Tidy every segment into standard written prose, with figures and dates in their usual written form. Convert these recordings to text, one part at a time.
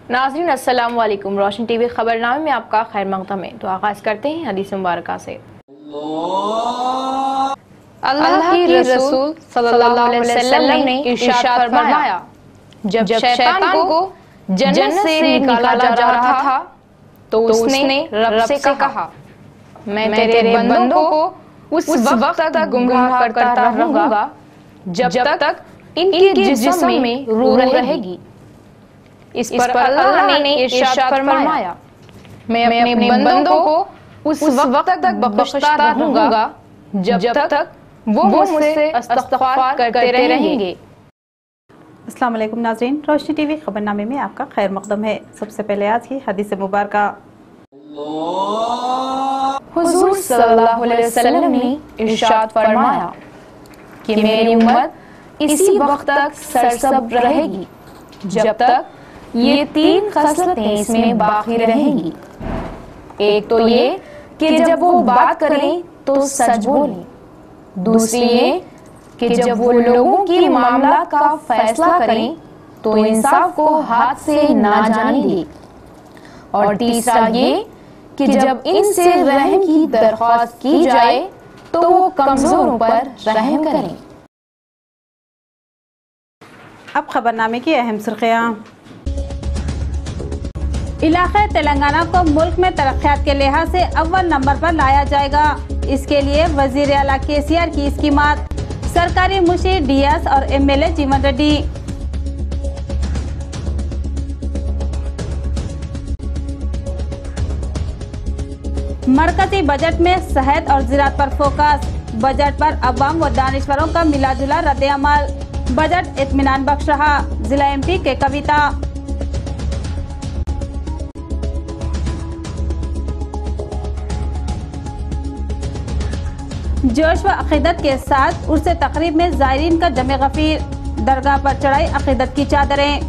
नाज़रीन अस्सलाम वालेकुम। रोशन टीवी खबरनामे में आपका खैर मक़दम है। तो आगाज करते हैं हदीस मुबारका से। अल्लाह की रसूल सल्लल्लाहु अलैहि वसल्लम ने इरशाद फरमाया, जब शैतान को जन्नत से निकाला जा रहा था तो उसने रब से कहा, मैं तेरे बंदों को उस वक्त तक गुमराह करता रहूंगा जब तक इनके जिस्म में रूह रहेगी। इस पर अल्लाह ने इरशाद फरमाया, मैं अपने बंदों को उस वक्त तक बख्शता रहूंगा जब तक वो मुझसे इस्तिग़फ़ार करते रहेंगे। अस्सलाम वालेकुम नाज़रीन, रोशनी टीवी खबरनामे में आपका खैर मक़दम है। सबसे पहले आज की हदीस मुबारका। हुज़ूर सल्लल्लाहु अलैहि वसल्लम ने इरशाद फरमाया कि मेरी उम्मत इसी वक्त तक सरसब्ज़ रहेगी जब तक ये तीन खसलतें इसमें बाकी रहेंगी। एक तो ये कि जब वो बात करें तो सच बोलें, दूसरी ये कि जब वो लोगों की मामला का फैसला करें तो इंसाफ को हाथ से ना जाने दे, और तीसरा ये कि जब इनसे रहम की दरख्वास्त की जाए तो वो कमजोरों पर रहम करें। अब खबरनामे की अहम सुर्खियाँ। इलाक़े तेलंगाना को मुल्क में तरक्यात के लिहाज से अव्वल नंबर पर लाया जाएगा। इसके लिए वज़ीर आला केसीआर की स्कीमात, सरकारी मुशीर डीएस और एमएलए जीवन रेड्डी। मरकजी बजट में सेहत और ज़राअत पर फोकस। बजट पर अवाम व दानिश्वरों का मिला जुला रद्द अमल। बजट इत्मीनान बख्श रहा, जिला एमपी के कविता। जोश व अक़ीदत के साथ उर्स तक़रीब में ज़ायरीन का जमे गफ़ीर। दरगाह पर चढ़ाई अक़ीदत की चादरें।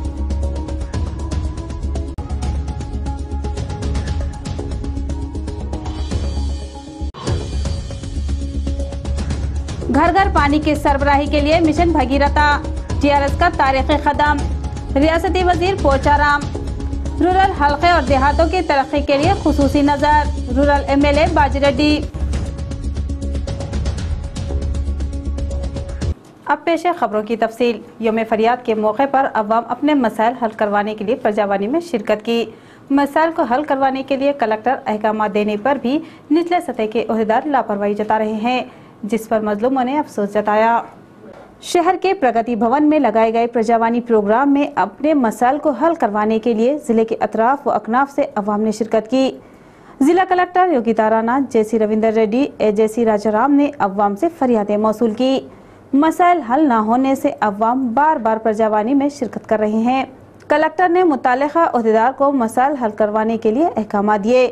घर घर पानी की सरबराही के लिए मिशन भगीरथा। टीआरएस का तारीख़ी क़दम। रियासती वज़ीर पोचाराम। रूरल हल्के और देहातों की तरक्की के लिए खुसूसी नज़र। Rural MLA Bajireddy. अब पेश है खबरों की तफसील। यौम फरियाद के मौके पर अवाम अपने मसाइल हल करवाने के लिए प्रजावानी में शिरकत की। मसाइल को हल करवाने के लिए कलेक्टर अहकाम देने पर भी निचले सतह के ओहदेदार लापरवाही जता रहे हैं, जिस पर मजलूमों ने अफसोस जताया। शहर के प्रगति भवन में लगाए गए प्रजावानी प्रोग्राम में अपने मसाइल को हल करवाने के लिए जिले के अतराफ व अकनाफ से अवाम ने शिरकत की। जिला कलेक्टर योगिता राणा, जेसी रविंदर रेड्डी, एजेसी राजाराम ने अवाम से फरियादें मौसूल की। मसाइल हल न होने से अवाम बार बार प्रजावानी में शिरकत कर रहे हैं। कलेक्टर ने मुतालिका ओहदेदार को मसाइल हल करवाने के लिए अहकाम दिए।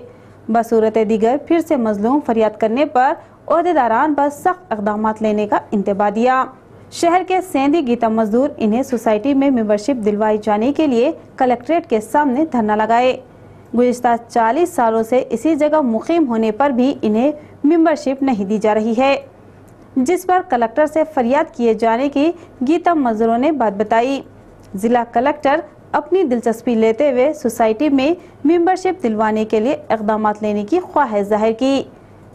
बसूरत दीगर फिर से मजलूम फरियाद करने पर ओहदेदारान पर सख्त इक़दाम लेने का इंतबाह दिया। शहर के सेंधी गीता मजदूर इन्हें सोसाइटी में मेंबरशिप दिलवाई जाने के लिए कलेक्ट्रेट के सामने धरना लगाए। गुज़िश्ता 40 सालों से इसी जगह मुकीम होने पर भी इन्हें मेंबरशिप नहीं दी जा रही है, जिस पर कलेक्टर से फरियाद किए जाने की गीता मजदूरों ने बात बताई। जिला कलेक्टर अपनी दिलचस्पी लेते हुए सोसाइटी में मेंबरशिप दिलवाने के लिए इक़दाम लेने की ख्वाहिश जाहिर की,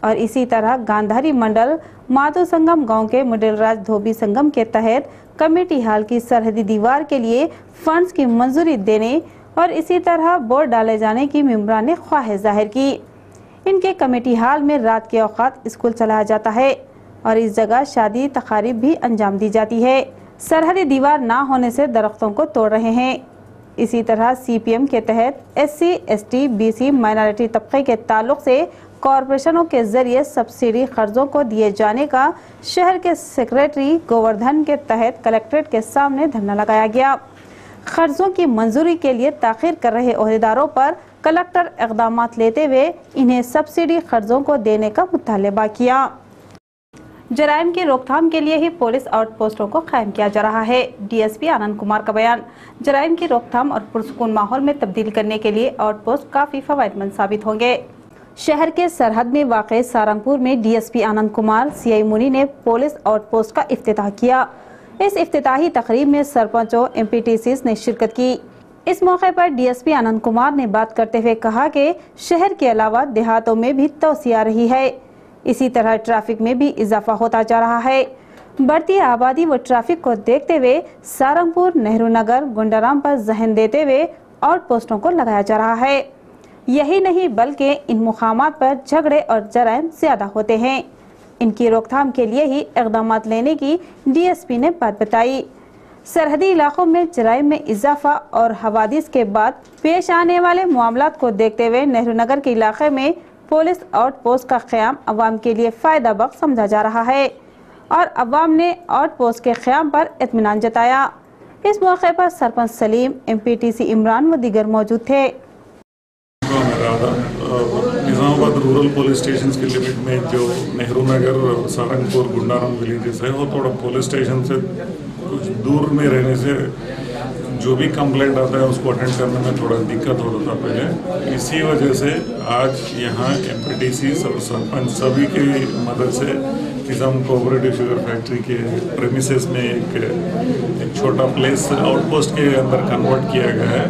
और इसी तरह गांधारी मंडल माधो संगम गांव के मिडिल राज धोबी संगम के तहत कमेटी हाल की सरहदी दीवार के लिए फंड्स की मंजूरी देने और इसी तरह बोर्ड डाले जाने की मेंबरान ने ख्वाहिश जाहिर की। इनके कमेटी हाल में रात के औकात स्कूल चलाया जाता है और इस जगह शादी तकारीब भी अंजाम दी जाती है। सरहदी दीवार ना होने से दरख्तों को तोड़ रहे हैं। इसी तरह सीपीएम के तहत एससी, एसटी, बीसी, माइनॉरिटी तबके के ताल्लुक से कॉरपोरेशनों के जरिए सब्सिडी कर्जों को दिए जाने का शहर के सेक्रेटरी गोवर्धन के तहत कलेक्ट्रेट के सामने धरना लगाया गया। कर्जों की मंजूरी के लिए ताखीर कर रहे ओहदेदारों पर कलेक्टर इक़दाम लेते हुए इन्हें सब्सिडी कर्जों को देने का मुतालबा किया। जराइम की रोकथाम के लिए ही पुलिस आउटपोस्टों को कायम किया जा रहा है। डीएसपी आनंद कुमार का बयान। जराइम की रोकथाम और पुरसुकून माहौल में तब्दील करने के लिए आउटपोस्ट काफी फायदेमंद साबित होंगे। शहर के सरहद में वाक़ सारंगपुर में डीएसपी आनंद कुमार, सीआई मुनी ने पुलिस आउटपोस्ट का इफ्तिताह किया। इस इफ्तिताही तकरीब में सरपंचों, एमपीटीसीज ने शिरकत की। इस मौके पर डीएसपी आनंद कुमार ने बात करते हुए कहा कि शहर के अलावा देहातों में भी तोसी आ रही है। इसी तरह ट्रैफिक में भी इजाफा होता जा रहा है। बढ़ती आबादी व ट्रैफिक को देखते हुए सारंगपुर, नेहरू नगर, गुंडाराम पर जहन देते हुए आउट पोस्टों को लगाया जा रहा है। यही नहीं बल्कि इन मुकामात पर झगड़े और जराइम ज्यादा होते हैं। इनकी रोकथाम के लिए ही इक़दाम लेने की डीएसपी ने बात बताई। सरहदी इलाकों में जराइम में इजाफा और हवादिस के बाद पेश आने वाले मामलात को देखते हुए नेहरू नगर के इलाके में पुलिस आउट पोस्ट का क़याम अवाम के लिए फ़ायदा बख्श समझा जा रहा है और अवाम ने आउट पोस्ट के क़याम पर इत्मीनान जताया। इस मौके पर सरपंच सलीम, एमपीटीसी इमरान व दीगर मौजूद थे। निज़ामाबाद रूरल पुलिस स्टेशन के लिमिट में जो नेहरू नगर, सारंगपुर, गुंडाराम विलेजेस है वो थोड़ा पुलिस स्टेशन से कुछ दूर में रहने से जो भी कंप्लेंट आता है उसको अटेंड करने में थोड़ा दिक्कत होता था पहले। इसी वजह से आज यहाँ एमपीटीसी सरपंच सभी की मदद से निज़ाम कोऑपरेटिव शुगर फैक्ट्री के प्रेमिसेस में एक छोटा प्लेस आउटपोस्ट के अंदर कन्वर्ट किया गया है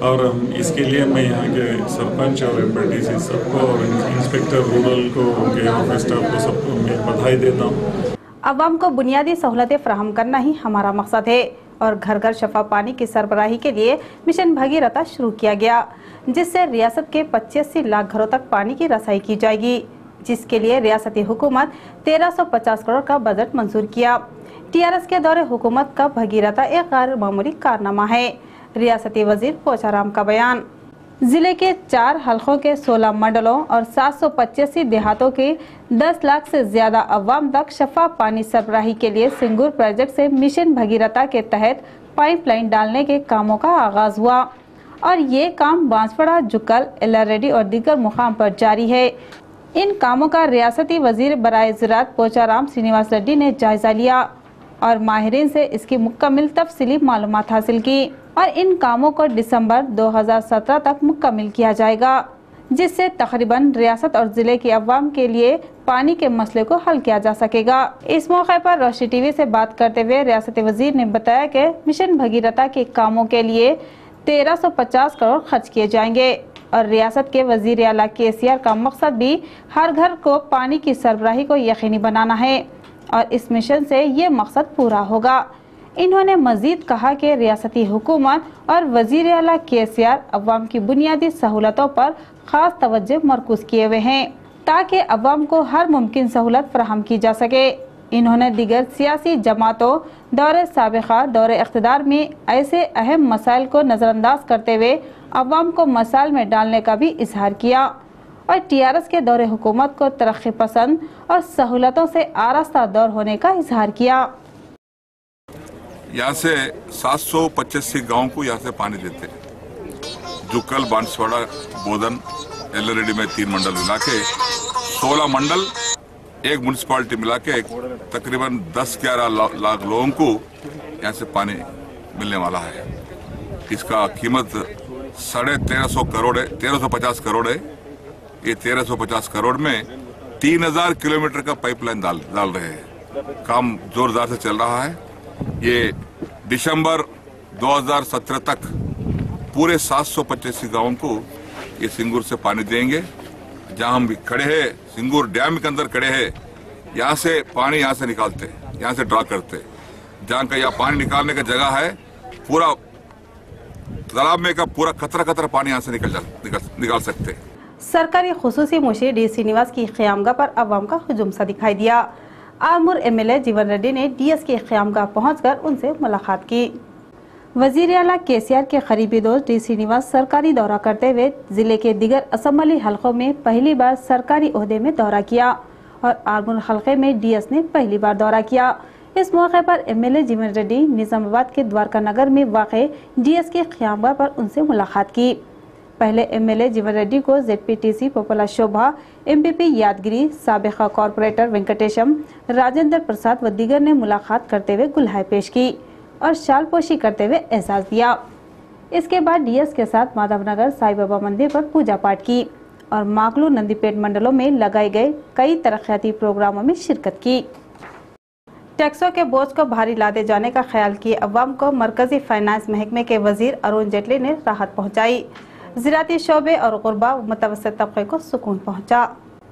और इसके लिए मैं यहाँ के सरपंच और एमपीटीसी सबको और इंस्पेक्टर रूरल को, उनके ऑफिस स्टाफ को सबको मैं बधाई देता हूँ। अवाम को बुनियादी सहूलतें फराहम करना ही हमारा मकसद है और घर घर शफा पानी की सरबराही के लिए मिशन भगीरथा शुरू किया गया, जिससे रियासत के 85 लाख घरों तक पानी की रसाई की जाएगी, जिसके लिए रियासती हुकूमत 1350 करोड़ का बजट मंजूर किया। टीआरएस के दौरे हुकूमत का भगीरथा एक गैर मामूली कारनामा है। रियासती वजीर पोचाराम का बयान। जिले के 4 हलकों के 16 मंडलों और 785 देहातों के 10 लाख से ज्यादा अवाम तक शफाफ पानी सरबराही के लिए सिंगूर प्रोजेक्ट से मिशन भगीरथा के तहत पाइपलाइन डालने के कामों का आगाज हुआ और ये काम बांसवाड़ा, जुक्कल, एलारेडी और दीगर मुकाम पर जारी है। इन कामों का रियासती वजीर बराए ज़राअत पोचाराम श्रीनिवास रेड्डी ने जायजा लिया और माहिरीन से इसकी मुकम्मल तफसीली मालूमात हासिल की और इन कामों को दिसंबर 2017 तक मुकम्मल किया जाएगा, जिससे तकरीबन रियासत और जिले के अवाम के लिए पानी के मसले को हल किया जा सकेगा। इस मौके पर रोशनी टीवी से बात करते हुए रियासती वजीर ने बताया कि मिशन भगीरथा के कामों के लिए 1350 करोड़ खर्च किए जाएंगे और रियासत के वजीर आला केसीआर का मकसद भी हर घर को पानी की सरबराही को यकीनी बनाना है और इस मिशन से ये मकसद पूरा होगा। इन्होंने मजीद कहा कि रियासती हुकूमत और वजीर आला केसीआर अवाम की बुनियादी सहूलतों पर खास तवज्जो मरकूज किए हुए हैं ताकि अवाम को हर मुमकिन सहूलत फराहम की जा सके। इन्होंने दीगर सियासी जमातों दौरे साबिका, दौरे इख्तिदार में ऐसे अहम मसाइल को नज़रअंदाज करते हुए अवाम को मसाइल में डालने का भी इजहार किया और टीआरएस के दौरे हुकूमत को तरक्की पसंद और सहूलतों से आरास्ता दौर होने का इजहार किया। यहाँ से 785 गाँव को यहाँ से पानी देते हैं। जुक्कल, बांसवाड़ा, बोधन, एलारेडी में 3 मंडल मिला के 16 मंडल, एक म्यूनिसिपालिटी मिला के तकरीबन 10-11 लाख लोगों को यहाँ से पानी मिलने वाला है। इसका कीमत 1350 करोड़ है, 1350 करोड़ है। ये 1350 करोड़ में 3000 किलोमीटर का पाइपलाइन डाल रहे हैं। काम जोरदार से चल रहा है। ये दिसंबर 2017 तक पूरे 785 गांवों को ये सिंगूर से पानी देंगे। जहां हम खड़े हैं, सिंगूर डैम के अंदर खड़े हैं, यहाँ से पानी यहाँ से निकालते, यहाँ से ड्रा करते। जहाँ का यहाँ पानी निकालने का जगह है, पूरा तालाब में का पूरा कतरा पानी यहाँ से निकाल सकते। सरकारी खुसूसी मुशीर डी श्रीनिवास की क़यामगाह पर अवाम का हुजूम सा दिखाई दिया। आरमूर एमएलए जीवन रेड्डी ने डीएस की क़यामगाह पहुंचकर उनसे मुलाकात की। वजीर आला केसीआर के करीबी दोस्त डी श्रीनिवास सरकारी दौरा करते हुए जिले के दीगर असम्बली हलकों में पहली बार सरकारी ओहदे में दौरा किया और आरमूर हलके में डीएस ने पहली बार दौरा किया। इस मौके पर एमएलए जीवन रेड्डी निजामाबाद के द्वारका नगर में वाक़े डीएस के क़यामगाह पर उनसे मुलाकात की। पहले एमएलए जीवन रेड्डी को जेडपीटीसी पोपला शोभा, एमपीपी यादगिरी, साबिका कॉरपोरेटर वेंकटेशम, राजेंद्र प्रसाद व दीगर ने मुलाकात करते हुए गुलहाय पेश की और शाल पोशी करते हुए एहसास दिया। इसके बाद डीएस के साथ माधवनगर साईं बाबा मंदिर पर पूजा पाठ की और माकलू, नंदीपेट मंडलों में लगाए गए कई तरक्याती प्रोग्रामों में शिरकत की। टैक्सों के बोझ को भारी लादे जाने का ख्याल किए अवाम को मरकजी फाइनेंस महकमे के वजीर अरुण जेटली ने राहत पहुँचाई। ज़राअती शोबे और गुरबा व मुतवस्सित तबके को सुकून पहुँचा।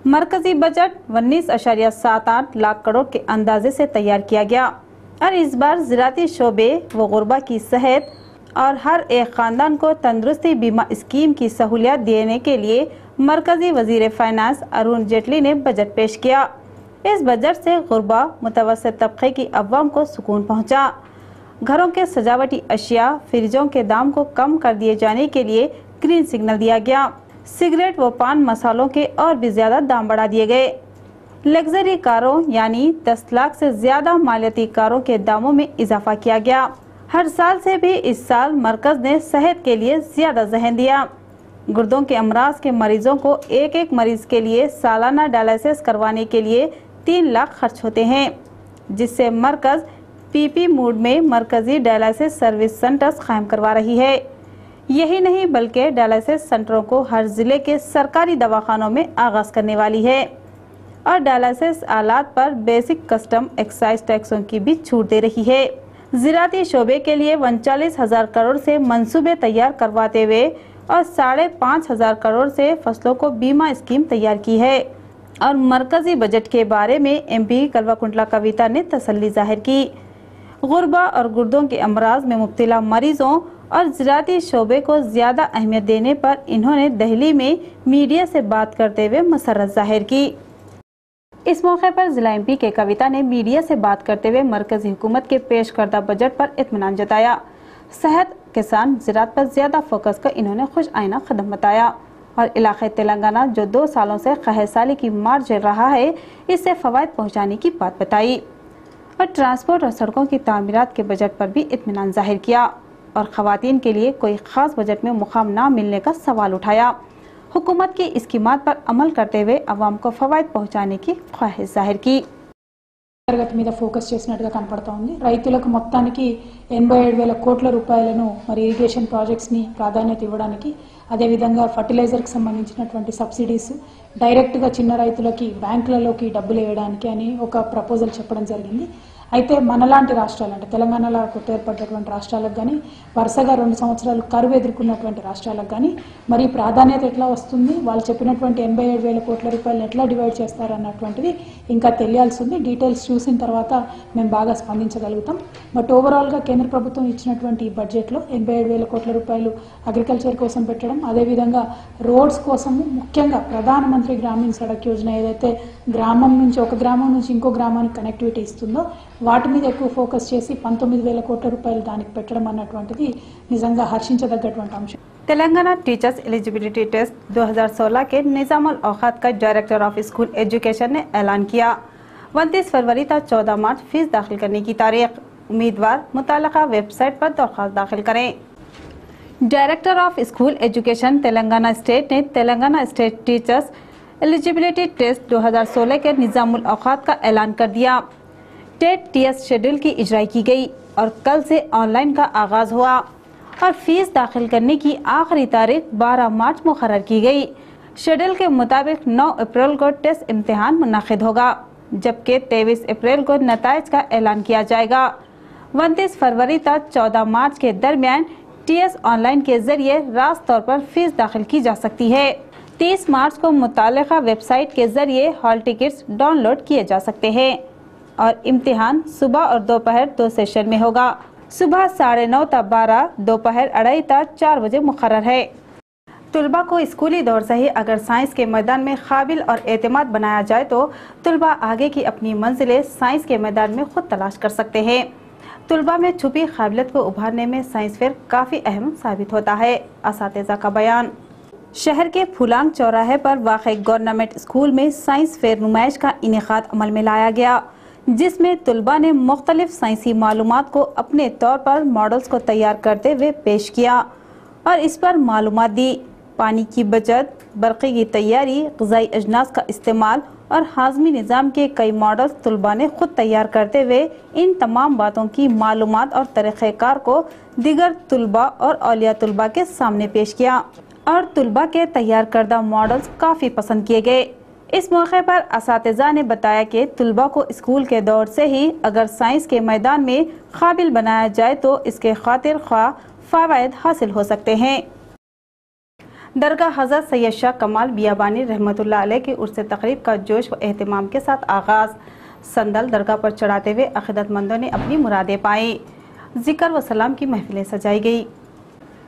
मरकजी बजट 19.78 लाख करोड़ के अंदाजे से तैयार किया गया और इस बार ज़राअती शोबे व गुरबा की सेहत और हर एक ख़ानदान को तंदुरुस्ती बीमा स्कीम की सहूलियत देने के लिए मरकजी वजीर फाइनेंस अरुण जेटली ने बजट पेश किया। इस बजट से गुरबा मुतवस्सित तबके की अवाम को सुकून पहुँचा। घरों के सजावटी अशिया, फ्रिजों के दाम को कम कर दिए जाने के लिए ग्रीन सिग्नल दिया गया। सिगरेट व पान मसालों के और भी ज्यादा दाम बढ़ा दिए गए। लग्जरी कारों यानी 10 लाख से ज्यादा मालियती कारों के दामों में इजाफा किया गया। हर साल से भी इस साल मरकज ने सेहत के लिए ज्यादा जहन दिया। गुर्दों के अमराज के मरीजों को एक मरीज के लिए सालाना डायलिसिस करवाने के लिए 3 लाख खर्च होते हैं, जिससे मरकज पीपी मोड में मरकजी डायलिसिस सर्विस सेंटर्स कायम करवा रही है। यही नहीं बल्कि डायलिसिस सेंटरों को हर जिले के सरकारी दवाखानों में आगाज करने वाली है और डायलिसिस आलात पर बेसिक कस्टम एक्साइज टैक्सों की भी छूट दे रही है। ज़राअती शोबे के लिए 39,000 करोड़ से मंसूबे तैयार करवाते हुए और 5,500 करोड़ से फसलों को बीमा स्कीम तैयार की है। और मरकजी बजट के बारे में MP कल्वाकुंटला कविता ने तसल्ली जाहिर की। गुरबा और गुर्दों के अमराज में मुब्तला मरीजों और ज़राअती शोबे को ज़्यादा अहमियत देने पर इन्होंने दिल्ली में मीडिया से बात करते हुए मसरत जाहिर की। इस मौके पर जिला MP के कविता ने मीडिया से बात करते हुए मरकजी हुकूमत के पेश करदा बजट पर इत्मीनान जताया। सेहत, किसान, ज़राअत पर ज़्यादा फोकस का इन्होंने खुश आइना कदम बताया और इलाक़े तेलंगाना जो 2 सालों से कहर साली की मार झेल रहा है, इससे फ़वाइद पहुँचाने की बात बताई और ट्रांसपोर्ट और सड़कों की तामीरात के बजट पर भी इत्मीनान जाहिर किया और ख़वातीन के लिए कोई ख़ास बजट में मुकाम ना मिलने का सवाल उठाया। हुकूमत की स्कीमात पर अमल करते हुए अवाम को फ़वाइद पहुँचाने की ख्वाहिश जाहिर की। తరగతి మీద ఫోకస్ చేసినట్టుగా కనపడతా ఉంది। రైతులకు మొత్తానికి 87,000 కోట్ల రూపాయలను మరి ఇరిగేషన్ ప్రాజెక్ట్స్ని ప్రాధాన్యత ఇవ్వడానికి, అదేవిధంగా ఫర్టిలైజర్కి సంబంధించినటువంటి సబ్సిడీస్ డైరెక్ట్గా చిన్న రైతులకి బ్యాంకులలోకి డబ్బులు వేయడానికి అని ఒక ప్రపోజల్ చెప్పడం జరిగింది। అయితే మనలాంటి రాష్ట్రాలు అంటే తెలంగాణలో కొత్త ఏర్పడినటువంటి రాష్ట్రాలకు కానీ వరుసగా 2 సంవత్సరాలు కరువు ఎదుర్కొన్నటువంటి రాష్ట్రాలకు కానీ మరి ప్రాధాన్యత ఎట్లా వస్తుంది, వాళ్ళు చెప్పినటువంటి 87,000 కోట్ల రూపాయలను ఎట్లా డివైడ్ చేస్తారు అన్నటువంటిది ఇంకా తెలియాల్సి ఉంది। డీటెయిల్స్ చూసిన తర్వాత మేము బాగా స్పందించగలుగుతాం। బట్ ఓవరాల్గా కేంద్ర ప్రభుత్వం ఇచ్చినటువంటి ఈ బడ్జెట్లో 87,000 కోట్ల రూపాయలు అగ్రికల్చర్ కోసం పెట్టడం, అదేవిధంగా రోడ్స్ కోసము ముఖ్యంగా ప్రధానమంత్రి గ్రామీణ సడక్ యోజన ఏదైతే గ్రామం నుంచి ఒక గ్రామం నుంచి ఇంకో గ్రామానికి కనెక్టివిటీ ఇస్తుందో వాటి మీద ఎక్కువ ఫోకస్ చేసి 19,000 కోట్ల రూపాయలు దానికి పెట్టడం అన్నటువంటిది నిజంగా హర్షించదగ్గటువంటి అంశం। तेलंगाना टीचर्स एलिजिबिलिटी टेस्ट 2016 के निज़ामुल औकात का डायरेक्टर ऑफ स्कूल एजुकेशन ने ऐलान किया। 29 फरवरी तक 14 मार्च फीस दाखिल करने की तारीख। उम्मीदवार मुताल्लिका वेबसाइट पर दरख्वास्त दाखिल करें। Director of school education Telangana state ने Telangana state teachers eligibility test 2016 के निज़ामुल औकात का ऐलान कर दिया। टेट TS शेड्यूल की इजराई की गई और कल से ऑनलाइन का आगाज हुआ और फीस दाखिल करने की आखिरी तारीख 12 मार्च मुकर्रर की गई। शेड्यूल के मुताबिक 9 अप्रैल को टेस्ट इम्तिहान मुनाकिद होगा, जबकि 23 अप्रैल को नताइज का ऐलान किया जाएगा। 29 फरवरी तक 14 मार्च के दरमियान TS ऑनलाइन के जरिए रास्त तौर पर फीस दाखिल की जा सकती है। 30 मार्च को मुताल्लिका वेबसाइट के जरिए हॉल टिकट्स डाउनलोड किए जा सकते हैं और इम्तिहान सुबह और दोपहर 2 सेशन में होगा। सुबह 9:30 तक 12, दोपहर 2:30 तक 4 बजे मुकर्रर है। तुलबा को स्कूली दौर से ही अगर साइंस के मैदान में काबिल और एतमाद बनाया जाए तो तुलबा आगे की अपनी मंजिलें साइंस के मैदान में खुद तलाश कर सकते हैं। तुलबा में छुपी काबिलियत को उभारने में साइंस फेयर काफ़ी अहम साबित होता है। असातिज़ा का बयान। शहर के फुलांग चौराहे पर वाक़ई गवर्नमेंट स्कूल में साइंस फेयर नुमाइश का इनेकाद अमल में लाया गया, जिसमें तुलबा ने मुख्तलिफ साइंसी मालूमात को अपने तौर पर मॉडल्स को तैयार करते हुए पेश किया और इस पर मालूमात दी। पानी की बचत, बरक़ी की तैयारी, ग़िज़ाई अजनास का इस्तेमाल और हाज़मी निज़ाम के कई मॉडल्स तुलबा ने खुद तैयार करते हुए इन तमाम बातों की मालूमात और तरीक़ेकार को दिगर तुलबा और औलिया तुलबा के सामने पेश किया और तुलबा के तैयार करदा मॉडल्स काफ़ी पसंद किए गए। اس موقع پر اساتذہ نے بتایا کہ طلباء کو اسکول کے دور سے ہی اگر سائنس کے میدان میں قابل بنایا جائے تو اس کے خاطر خواہ فوائد حاصل ہو سکتے ہیں۔ درگاہ حضرت سید شاہ کمال بیابانی رحمۃ اللہ علیہ کی عرس تقریب کا جوش و اہتمام کے ساتھ آغاز۔ سندل درگاہ پر چڑھاتے ہوئے عقیدت مندوں نے اپنی مرادیں پائیں۔ ذکر و سلام کی محفلیں سجائی گئی۔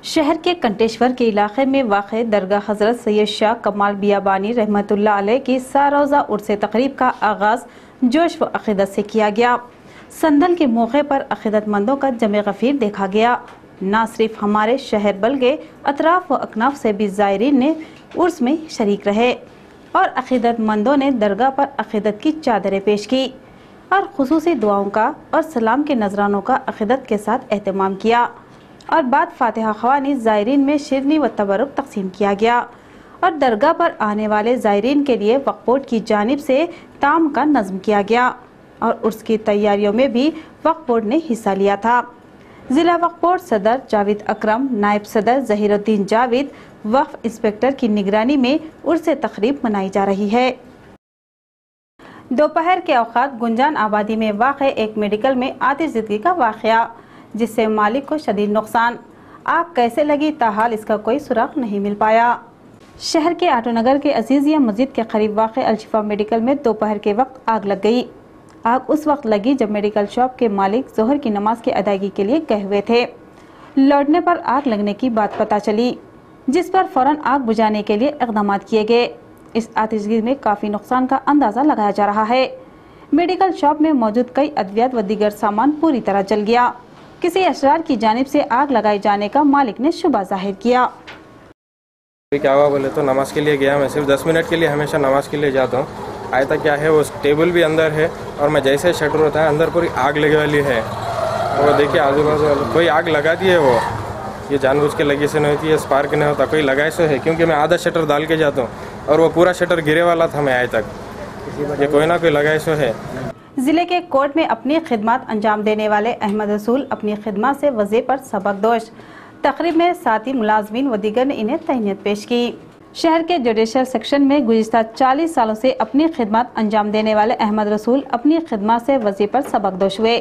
شہر کے کنٹیشور کے علاقے میں واقع درگاہ حضرت سید شاہ کمال بیابانی رحمۃ اللہ علیہ کی ساروزہ عرس تقریب کا آغاز جوش و عقیدت سے کیا گیا۔ سندل کے موقع پر عقیدت مندوں کا جمع غفیر دیکھا گیا۔ نہ صرف ہمارے شہر بلکہ اطراف و اکناف سے بھی زائرین نے عرس میں شریک رہے اور عقیدت مندوں نے درگاہ پر عقیدت کی چادریں پیش کی اور خصوصی دعاؤں کا اور سلام کے نذرانوں کا عقیدت کے ساتھ اہتمام کیا اور بعد فاتحہ خوانی زائرین میں شیرنی و تبرک تقسیم کیا گیا اور درگاہ پر آنے والے زائرین کے لیے وقف بورڈ کی جانب سے طعام کا نظم کیا گیا اور عرس کی تیاریوں میں بھی وقف بورڈ نے حصہ لیا تھا۔ ضلع وقف بورڈ صدر جاوید اکرم، نائب صدر ظہیر الدین جاوید، وقف انسپکٹر کی نگرانی میں عرس تقریب منائی جا رہی ہے۔ دوپہر کے اوقات گنجان آبادی میں واقع ایک میڈیکل میں آتش زدگی کا واقعہ جس سے مالک کو شدید نقصان۔ آگ کیسے لگی تاحال اس کا کوئی سراغ نہیں مل پایا۔ شہر کے آٹو نگر کے عزیزیہ مسجد کے قریب واقع الشفا میڈیکل میں دوپہر کے وقت آگ لگ گئی۔ آگ اس وقت لگی جب میڈیکل شاپ کے مالک ظہر کی نماز کی ادائیگی کے لیے گئے ہوئے تھے۔ لوٹنے پر آگ لگنے کی بات پتہ چلی جس پر فوراً آگ بجھانے کے لیے اقدامات کیے گئے۔ اس آتشگیر میں کافی نقصان کا اندازہ لگایا جا رہا ہے۔ میڈیکل شاپ میں موجود کئی ادویات و دیگر سامان پوری طرح جل گیا۔ کسی اشرار کی جانب سے آگ لگائے جانے کا مالک نے شبہ ظاہر کیا۔ کیا ہوا بولے تو نماز کے لیے گیا، میں صرف 10 منٹ کے لیے ہمیشہ نماز کے لیے جاتا ہوں۔ آیا تھا کیا ہے وہ ٹیبل بھی اندر ہے اور میں جیسے شٹر ہوتا ہے اندر پوری آگ لگے والی ہے۔ وہ دیکھیے آجو بازو کوئی آگ لگا دی ہے، وہ یہ جان بوجھ کے لگی سے نہیں ہوتی ہے، اسپارک نہیں ہوتا، کوئی لگائے سے ہے کیونکہ میں آدھا شٹر ڈال کے جاتا ہوں اور وہ پورا شٹر گرے والا تھا میں آئے تک، یہ کوئی نہ کوئی لگائے سے ہے۔ ضلع کے کوٹ میں اپنی خدمات انجام دینے والے احمد رسول اپنی خدمات سے وظیفے پر سبق دوش۔ تقریب میں ساتھی ملازمین و دیگر نے انہیں تہنیت پیش کی۔ شہر کے جوڈیشل سیکشن میں گزشتہ 40 سالوں سے اپنی خدمات انجام دینے والے احمد رسول اپنی خدمات سے وظیفے پر سبق دوش ہوئے،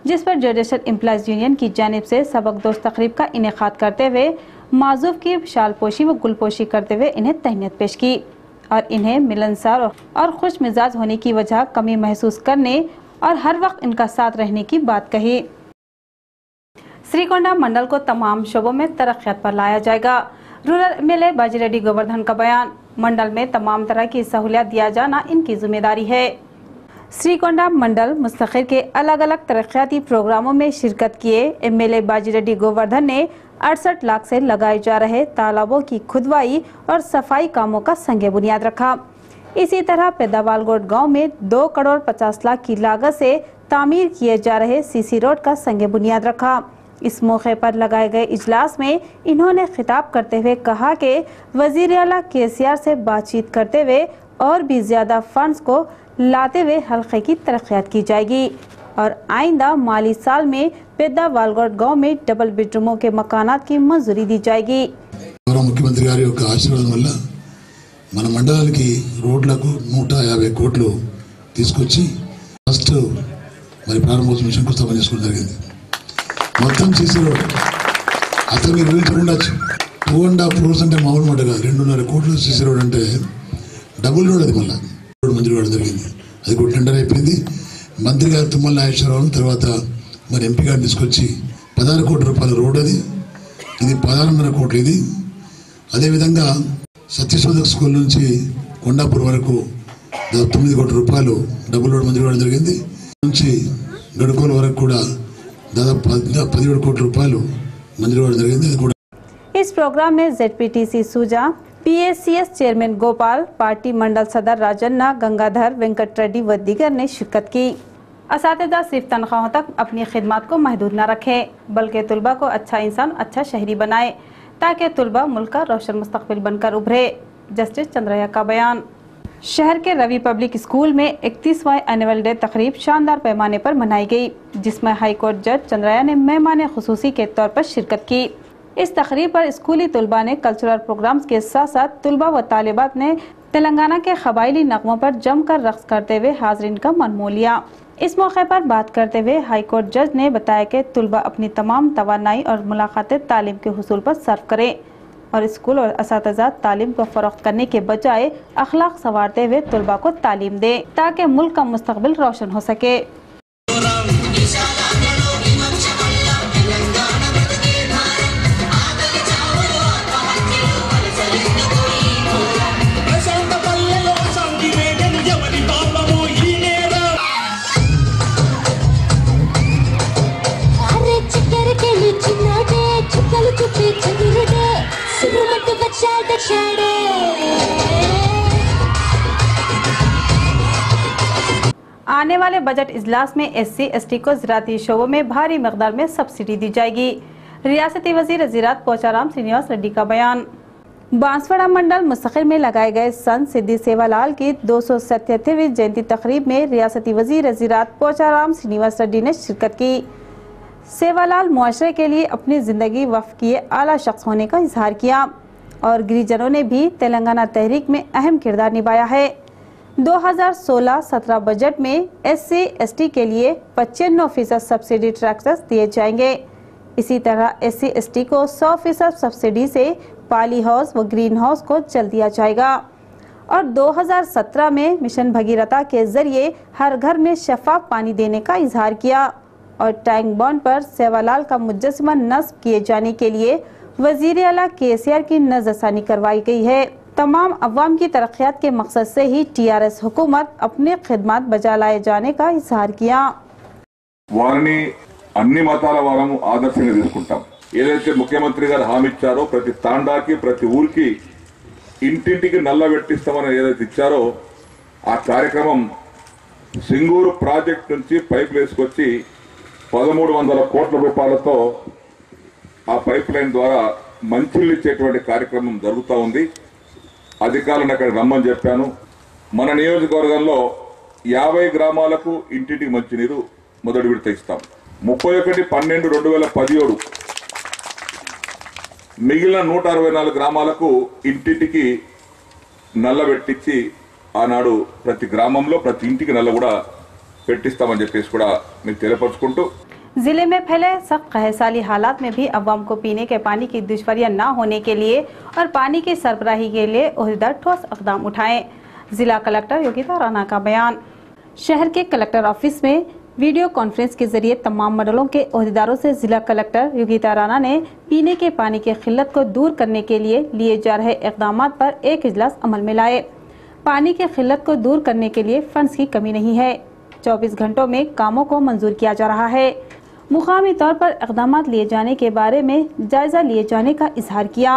جس پر جوڈیشل امپلائیز یونین کی جانب سے سبق دوش تقریب کا انعقاد کرتے ہوئے معزوف کی شال پوشی و گل پوشی کرتے ہوئے انہیں تہنیت پیش کی اور انہیں ملنسار اور خوش مزاج ہونے کی وجہ کمی محسوس کرنے اور ہر وقت ان کا ساتھ رہنے کی بات کہی۔ سریکونڈا منڈل کو تمام شعبوں میں ترقیات پر لایا جائے گا، رورل ایم ایل اے باجی ریڈی گوردھن کا بیان۔ منڈل میں تمام طرح کی سہولیات دیا جانا ان کی ذمہ داری ہے۔ سریکونڈا منڈل مستقر کے الگ الگ ترقیاتی پروگراموں میں شرکت کیے ایم ایل اے باجی ریڈی گوردھن نے 68 لاکھ سے لگائے جا رہے تالابوں کی کھدوائی اور صفائی کاموں کا سنگ بنیاد رکھا۔ اسی طرح پیداوال گوٹ گاؤں میں 2 کروڑ 50 لاکھ کی لاگت سے تعمیر کیے جا رہے سی سی روڈ کا سنگ بنیاد رکھا۔ اس موقع پر لگائے گئے اجلاس میں انہوں نے خطاب کرتے ہوئے کہا کہ وزیر اعلیٰ KCR سے بات چیت کرتے ہوئے اور بھی زیادہ فنڈز کو لاتے ہوئے حلقے کی ترقیات کی جائے گی اور آئندہ مالی سال میں پیدا والگوٹ گاؤں میں ڈبل بیڈروموں کے مکانات کی منظوری دی جائے گی۔ ముఖ్యమంత్రి గారి యొక్క ఆశీర్వాదం వల్ల మన మండలానికి రోడ్లకు 150 కోట్లు తీసుకొచ్చి ఫస్ట్ మరి ప్రారంభోత్సవం శంకుస్థాపన చేసుకోవడం జరిగింది। మొత్తం సీసీ రోడ్ అసలు మీరు ఊహించకుండొచ్చు 2.5 crores అంటే మామూలు మాట కాదు, 2.5 కోట్లు సీసీ రోడ్ అంటే డబుల్ రోడ్, అది మళ్ళీ రోడ్ మంజూరు కావడం జరిగింది। అది కూడా టెండర్ అయిపోయింది। మంత్రి గారు తుమ్మల నాగేశ్వరరావు తర్వాత మరి ఎంపీ గారిని తీసుకొచ్చి 16 కోట్ల రూపాయల రోడ్, అది ఇది 16.5 కోట్లు ఇది। అదేవిధంగా సత్యశోధక్ స్కూల్ నుంచి కొండాపూర్ వరకు 9 కోట్ల రూపాయలు డబుల్ రోడ్ మంజూరు కావడం జరిగింది। నుంచి గడుకోల వరకు కూడా దాదాపు 17 కోట్ల రూపాయలు మంజూరు కావడం జరిగింది। అది కూడా इस प्रोग्राम में ZPTC सूजा, PACS चेयरमैन गोपाल, पार्टी मंडल सदर राजन्ना, गंगाधर, वेंकट रेड्डी व दीगर ने शिरकत की। असातिज़ा सिर्फ तनख्वाहों तक अपनी खिदमत को महदूद न रखें बल्कि तुलबा को अच्छा इंसान, अच्छा शहरी बनाए ताकि तुलबा मुल्क का रोशन मुस्तकबिल बनकर उभरे। जस्टिस चंद्रया का बयान। शहर के रवि पब्लिक स्कूल में 31वां एनुअल डे तकरीब शानदार पैमाने पर मनाई गई, जिसमें हाई कोर्ट जज चंद्रया ने मेहमान खुसूसी के तौर पर शिरकत की। इस तकरीब पर स्कूली तलबा ने कल्चरल प्रोग्राम्स के साथ साथ तलबा व तालिबात ने तेलंगाना के कबायली नगमों पर जमकर रक्स करते हुए हाजरीन का मन मोह लिया। इस मौके पर बात करते हुए हाई कोर्ट जज ने बताया कि तलबा अपनी तमाम तवानाई और मुलाकातें तालीम के हुसूल पर सर्व करें और स्कूल और असातिज़ा तालीम को फरोख्त करने के बजाय अखलाक संवारते हुए तलबा को तालीम दे ताकि मुल्क का मुस्तकबिल रोशन हो सके। आने वाले बजट इजलास में SC/ST को ज़राअती शोबों में भारी मकदार में सब्सिडी दी जाएगी। रियासती वज़ीर ज़राअत पोचाराम श्रीनिवास रेड्डी का बयान। बांसवाड़ा मंडल मुस्तकिल में लगाए गए संत सिद्धि सेवालाल की 277वीं जयंती तकरीब में रियासती वज़ीर ज़राअत पोचाराम श्रीनिवास रेड्डी ने शिरकत की। सेवालाल मुआशरे के लिए अपनी ज़िंदगी वक्फ किए आला शख्स होने का इजहार किया और गिरिजनों ने भी तेलंगाना तहरीक में अहम किरदार निभाया है। 2016-17 बजट में SC/ST के लिए 95% सब्सिडी टैक्सेस दिए जाएंगे। इसी तरह SC/ST को 100% सब्सिडी से पाली हाउस व ग्रीन हाउस को जल दिया जाएगा और 2017 में मिशन भगीरथा के जरिए हर घर में शफाफ पानी देने का इजहार किया और टैंक बॉन्ड पर सेवालाल का मुजस्समा नस्ब किए जाने के लिए वज़ीर आला KCR की नज़रसानी करवाई गई है। तमाम अवाम की तरक्यात के मकसद से ही TRS हुकूमत अपने खिदमत बजा लाए जाने का इजहार किया। వారిని అన్ని మతాల వారము ఆదర్శంగా తీసుకుంటాం। ఏదైతే ముఖ్యమంత్రి గారు హామీ ఇచ్చారో ప్రతి తాండాకి ప్రతి ఊరికి ఇంటింటికి నల్ల పెట్టిస్తామని ఏదైతే ఇచ్చారో ఆ కార్యక్రమం సింగూరు ప్రాజెక్ట్ నుంచి పైప్ వేసుకొచ్చి 1300 కోట్ల రూపాయలతో ఆ పైప్ లైన్ ద్వారా మంచినీళ్ళు ఇచ్చేటువంటి కార్యక్రమం జరుగుతూ ఉంది। అధికారులను అక్కడ రమ్మని చెప్పాను। మన నియోజకవర్గంలో 50 గ్రామాలకు ఇంటింటికి మంచినీరు మొదటి విడత ఇస్తాం। 31/12/2017 మిగిలిన 164 గ్రామాలకు ఇంటింటికి నల్ల పెట్టించి ఆనాడు ప్రతి గ్రామంలో ప్రతి ఇంటికి నల్ల కూడా పెట్టిస్తామని చెప్పేసి కూడా మీకు తెలియపరుచుకుంటూ जिले में फैले सख्त कहसाली हालात में भी अवाम को पीने के पानी की दुश्वारियां न होने के लिए और पानी की सरबराही के लिए ओहदेदार ठोस इक़दाम उठाएं। जिला कलेक्टर योगिता राणा का बयान। शहर के कलेक्टर ऑफिस में वीडियो कॉन्फ्रेंस के जरिए तमाम मंडलों के ओहदेदारों से जिला कलेक्टर योगिता राणा ने पीने के पानी की किल्लत को दूर करने के लिए लिए जा रहे इक़दाम पर एक इजलास अमल में लाए। पानी की किल्लत को दूर करने के लिए फंड्स की कमी नहीं है। 24 घंटों में कामों को मंजूर किया जा रहा है। मुकामी तौर पर इक़दाम लिए जाने के बारे में जायजा लिए जाने का इजहार किया।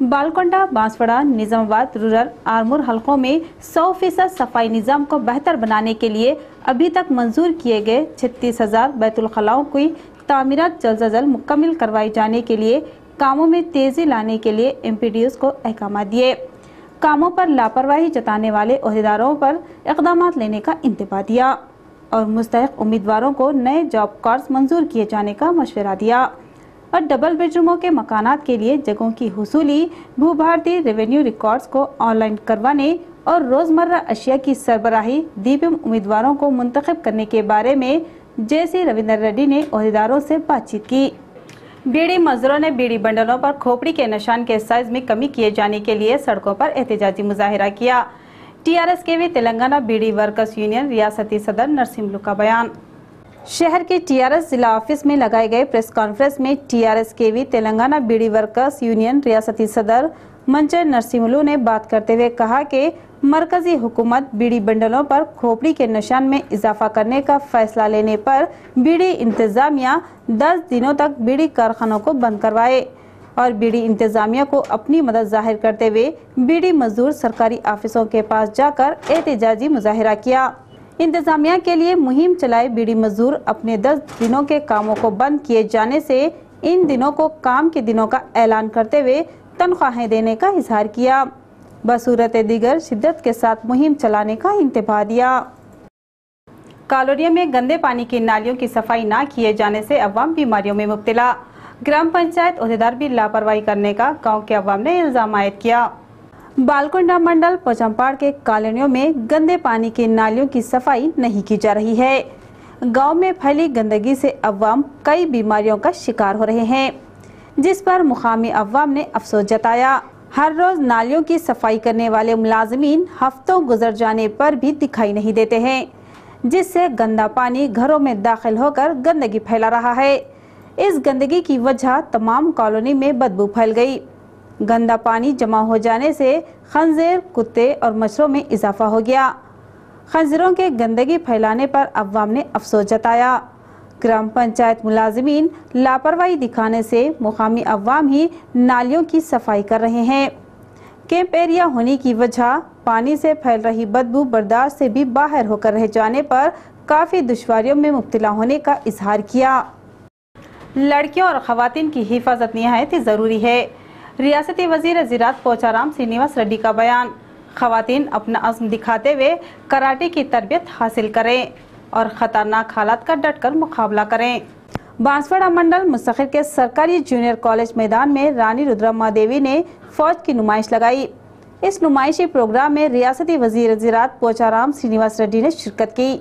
बालकोंडा, बांसवाड़ा, निजामाबाद रूरल आरमूर हलकों में 100% सफाई निज़ाम को बेहतर बनाने के लिए अभी तक मंजूर किए गए 36,000 बैतुल खलाओं की तामीरात जल्द से जल्द मुकम्मल करवाई जाने के लिए कामों में तेज़ी लाने के लिए MPDOs को अहकाम दिए। कामों पर लापरवाही जताने वाले ओहदेदारों पर इक़दाम लेने का इंतबाह दिया और मुस्तहिक़ उम्मीदवारों को नए जॉब कार्ड्स मंजूर किए जाने का मशवरा दिया और डबल बेडरूमों के मकानात के लिए जगहों की हुसूली, भू भारतीय रेवेन्यू रिकॉर्ड्स को ऑनलाइन करवाने और रोज़मर्रा अशिया की सरबराही दिव्यांग उम्मीदवारों को मुंतखब करने के बारे में JC रविंद्र रेड्डी ने ओहदेदारों से बातचीत की। बीड़ी मजदूरों ने बीड़ी बंडलों पर खोपड़ी के निशान के साइज में कमी किए जाने के लिए सड़कों पर एहतजाजी मुजाहिरा किया। TRS के भी तेलंगाना बीड़ी वर्कर्स यूनियन रियासती सदर नरसिम्हलू का बयान। शहर के TRS जिला ऑफिस में लगाए गए प्रेस कॉन्फ्रेंस में TRS के भी तेलंगाना बीड़ी वर्कर्स यूनियन रियासती सदर मंचर नरसिम्हलू ने बात करते हुए कहा कि मरकजी हुकूमत बीड़ी बंडलों पर खोपड़ी के निशान में इजाफा करने का फैसला लेने पर बीड़ी इंतजामिया 10 दिनों तक बीड़ी कारखानों को बंद करवाए और बीड़ी इंतजामिया को अपनी मदद जाहिर करते हुए बीड़ी मजदूर सरकारी ऑफिसों के पास जाकर एहतजाजी मुजाहिरा किया। इंतजामिया के लिए मुहिम चलाए बीड़ी मजदूर अपने 10 दिनों के कामों को बंद किए जाने से इन दिनों को काम के दिनों का ऐलान करते हुए तनख्वाहें देने का इजहार किया। बसूरत दीगर शिद्दत के साथ मुहिम चलाने का इंतबाह दिया। कालोरिया में गंदे पानी की नालियों की सफाई न किए जाने से अवाम बीमारियों में मुब्तला। ग्राम पंचायत अहदेदार भी लापरवाही करने का गांव के अवाम ने इल्जाम आयद किया। बालकुंडा मंडल पोचमपाड़ के कॉलोनियों में गंदे पानी की नालियों की सफाई नहीं की जा रही है। गांव में फैली गंदगी से अवाम कई बीमारियों का शिकार हो रहे हैं, जिस पर मुकामी अवाम ने अफसोस जताया। हर रोज नालियों की सफाई करने वाले मुलाजिमीन हफ्तों गुजर जाने पर भी दिखाई नहीं देते हैं, जिससे गंदा पानी घरों में दाखिल होकर गंदगी फैला रहा है। इस गंदगी की वजह तमाम कॉलोनी में बदबू फैल गई। गंदा पानी जमा हो जाने से खंजीर, कुत्ते और मच्छरों में इजाफा हो गया। खंजीरों के गंदगी फैलाने पर अवाम ने अफसोस जताया। ग्राम पंचायत मुलाजिमीन लापरवाही दिखाने से मुकामी अवाम ही नालियों की सफाई कर रहे हैं। कैंप एरिया होने की वजह पानी से फैल रही बदबू बर्दाश्त से भी बाहर होकर रह जाने पर काफ़ी दुश्वारियों में मुब्तला होने का इजहार किया। लड़कियों और खवातीन की हिफाजत निहायत ही ज़रूरी है। रियासती वज़ीर ज़राअत पोचाराम श्रीनिवास रेड्डी का बयान। खवातीन अपना अज़्म दिखाते हुए कराटे की तरबियत हासिल करें और ख़तरनाक हालात का डटकर मुकाबला करें। बांसवाड़ा मंडल मुस्तखिल के सरकारी जूनियर कॉलेज मैदान में रानी रुद्रम्मा देवी ने फौज की नुमाइश लगाई। इस नुमाइशी प्रोग्राम में रियासती वज़ीर ज़राअत पोचाराम श्रीनिवास रेड्डी ने शिरकत की।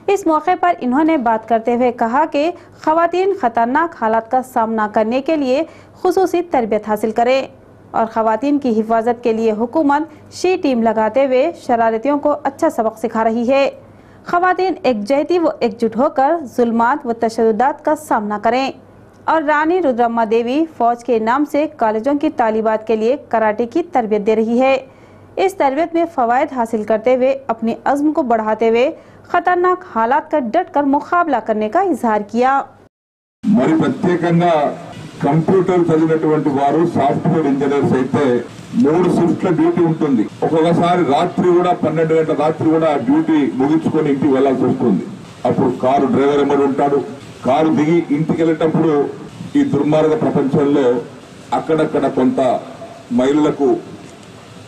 इस मौके पर इन्होंने बात करते हुए कहा कि ख़वातीन ख़तरनाक हालात का सामना करने के लिए खुसूसी तरबियत हासिल करें और ख़वातीन की हिफाजत के लिए हुकूमत शी टीम लगाते हुए शरारतियों को अच्छा सबक सिखा रही है। ख़वातीन एकजहती व एकजुट होकर जुल्मात व तशद्दुदात का सामना करें और रानी रुद्रम्मा देवी फ़ौज के नाम से कॉलेजों की तालिबात के लिए कराटे की तरबियत दे रही है। इस तरबियत में फ़वाइद हासिल करते हुए अपने अज़्म को बढ़ाते हुए खतरनाक हालात का डट कर मुकाबला करने का इजहार किया। మరి ప్రత్యేకంగా కంప్యూటర్ చదివినటువంటి వారు సాఫ్ట్వేర్ ఇంజనీర్స్ అయితే 3 షిఫ్ట్ల డ్యూటీ ఉంటుంది. ఒక్కొక్కసారి రాత్రి కూడా 12 గంటల రాత్రి కూడా డ్యూటీ ముగించుకొని ఇంటికి వెళ్లాల్సి వస్తుంది. అప్పుడు కారు డ్రైవర్ ఎంబడి ఉంటాడు. కారు దిగి ఇంటికి వెళ్ళేటప్పుడు ఈ దుర్మార్గ ప్రపంచంలో అక్కడక్కడ కొంత మహిళలకు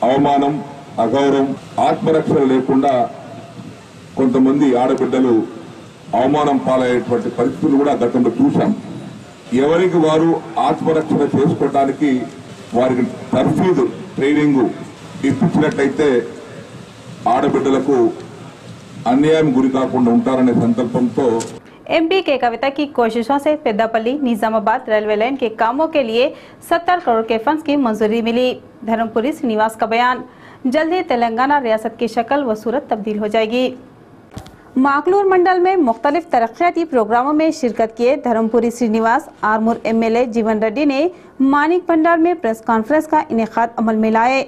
అవమానం, అగౌరవం, ఆత్మరక్షణ లేకుండా కొంతమంది ఆడబిడ్డలు అవమానం పాలయ్యేటువంటి పరిస్థితులు కూడా గతంలో చూశాం. ఎవరికి వారు ఆత్మరక్షణ చేసుకోవడానికి వారికి తర్ఫీదు ట్రైనింగ్ ఇప్పించినట్టయితే ఆడబిడ్డలకు అన్యాయం గురి కాకుండా ఉంటారనే సంకల్పంతో एमपी के कविता की कोशिशों से पेद्दापल्ली निजामाबाद रेलवे लाइन के कामों के लिए 70 करोड़ के फंड्स की मंजूरी मिली। धर्मपुरी श्रीनिवास का बयान। जल्द ही तेलंगाना रियासत की शक्ल व सूरत तब्दील हो जाएगी। माकलूर मंडल में मुख्तलिफ तरक्याती प्रोग्रामों में शिरकत किए धर्मपुरी श्रीनिवास आरमूर एमएलए जीवन रेड्डी ने मानिक भंडार में प्रेस कॉन्फ्रेंस का इनेकाद अमल में लाए।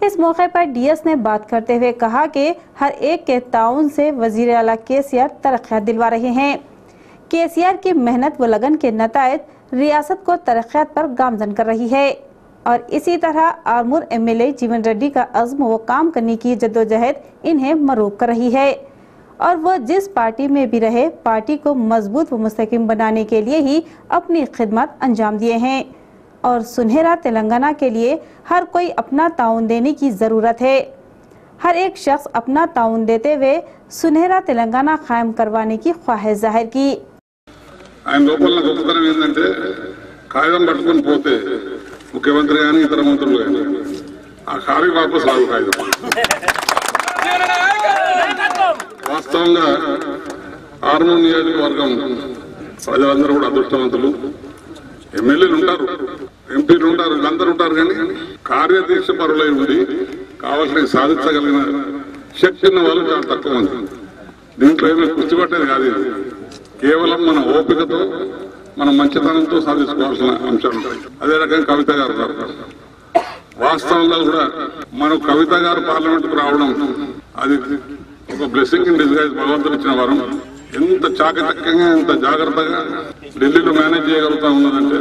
इस मौके पर डीएस ने बात करते हुए कहा कि हर एक के ताउन से वजीर आला केसीआर तरक्यात दिलवा रहे हैं। केसीआर की मेहनत व लगन के नतायज रियासत को तरक्यात पर गामजन कर रही है और इसी तरह आरमूर एमएलए जीवन रेड्डी का अज़्म व काम करने की जद्दोजहद इन्हें मरूब कर रही है और वह जिस पार्टी में भी रहे पार्टी को मजबूत व मुस्तकिम बनाने के लिए ही अपनी खिदमत अंजाम दिए हैं और सुनहरा तेलंगाना के लिए हर कोई अपना ताउन देने की ज़रूरत है। हर एक शख्स अपना ताउन देते हुए सुनहरा तेलंगाना कायम करवाने की ख्वाहिश जाहिर की। ఆయన లోపల గొప్పతనం ఏంటంటే కాగితం పట్టుకొని పోతే ముఖ్యమంత్రి కానీ ఇతర మంత్రులు కానీ ఆ ఖాళీ వాపస్ రావు కాగితం. వాస్తవంగా ఆర్మూర్ నియోజకవర్గం ప్రజలందరూ కూడా అదృష్టవంతులు. ఎమ్మెల్యేలు ఉంటారు, ఎంపీలు ఉంటారు, వీళ్ళందరూ ఉంటారు, కానీ కార్యదీక్ష పరులై ఉండి కావాల్సిన సాధించగలిగిన శక్తి ఉన్న వాళ్ళు చాలా తక్కువ మంది. దీంట్లో ఏమీ కూర్చోబట్టేది కాదు. కేవలం మన ఓపికతో మన మంచితనంతో సాధించుకోవాల్సిన అంశాలు ఉంటాయి. అదే రకంగా కవిత గారు వాస్తవంగా కూడా మన కవిత గారు పార్లమెంట్కు రావడం అది ఒక బ్లెస్సింగ్ ఇన్ డిస్గైజ్, భగవంతుడు ఇచ్చిన వరం. ఎంత చాకచక్యంగా ఎంత జాగ్రత్తగా ఢిల్లీలో మేనేజ్ చేయగలుగుతా ఉన్నదంటే